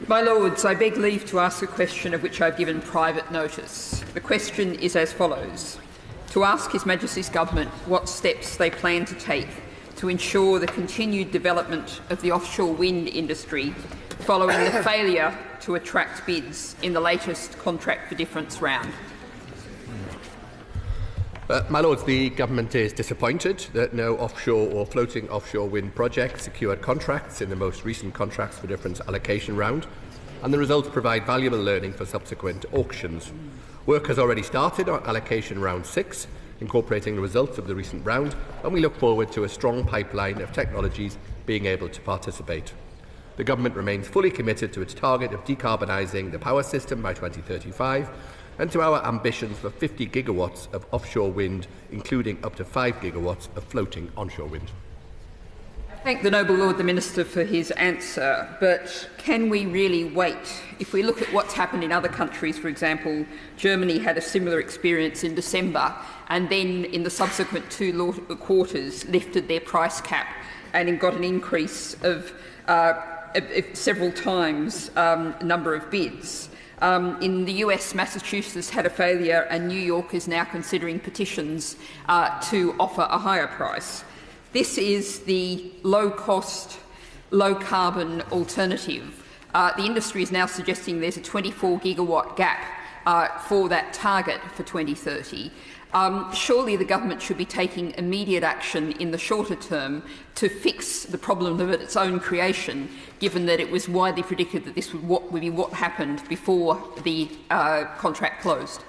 My Lords, I beg leave to ask a question of which I have given private notice. The question is as follows: to ask His Majesty's Government what steps they plan to take to ensure the continued development of the offshore wind industry following the failure to attract bids in the latest Contract for Difference round. My Lords, the Government is disappointed that no offshore or floating offshore wind project secured contracts in the most recent Contracts for Difference allocation round, and the results provide valuable learning for subsequent auctions. Work has already started on allocation round 6, incorporating the results of the recent round, and we look forward to a strong pipeline of technologies being able to participate. The Government remains fully committed to its target of decarbonising the power system by 2035, and to our ambitions for 50 gigawatts of offshore wind, including up to 5 gigawatts of floating onshore wind. I thank the Noble Lord the Minister for his answer, but can we really wait? If we look at what's happened in other countries, for example, Germany had a similar experience in December, and then in the subsequent 2 quarters lifted their price cap and got an increase of several times number of bids. In the US, Massachusetts had a failure, and New York is now considering petitions to offer a higher price. This is the low-cost, low-carbon alternative. The industry is now suggesting there's a 24-gigawatt gap for that target for 2030. Surely the Government should be taking immediate action in the shorter term to fix the problem of its own creation, given that it was widely predicted that this would be what happened before the contract closed.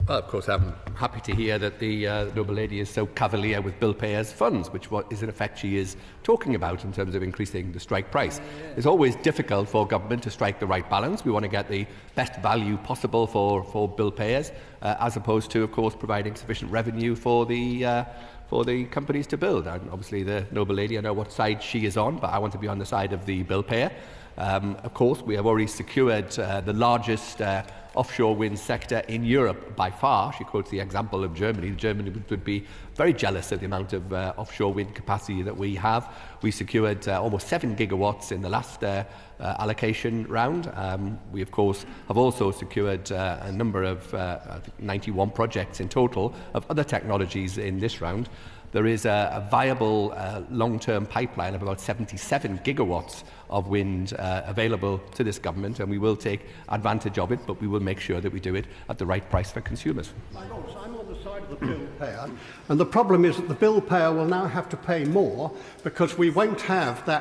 Well, of course, I'm happy to hear that the Noble Lady is so cavalier with bill payers' funds, which is in effect she is talking about in terms of increasing the strike price. It's always difficult for government to strike the right balance. We want to get the best value possible for bill payers, as opposed to, of course, providing sufficient revenue for the companies to build. And obviously, the Noble Lady, I know what side she is on, but I want to be on the side of the bill payer. Of course, we have already secured the largest offshore wind sector in Europe by far. She quotes the example of Germany. Germany would be very jealous of the amount of offshore wind capacity that we have. We secured almost 7 gigawatts in the last allocation round. We, of course, have also secured a number of, I think 91 projects in total of other technologies in this round. There is a viable long-term pipeline of about 77 gigawatts of wind available to this government, and we will take advantage of it, but we will make sure that we do it at the right price for consumers. I'm on the side of the bill payer, and the problem is that the bill payer will now have to pay more because we won't have that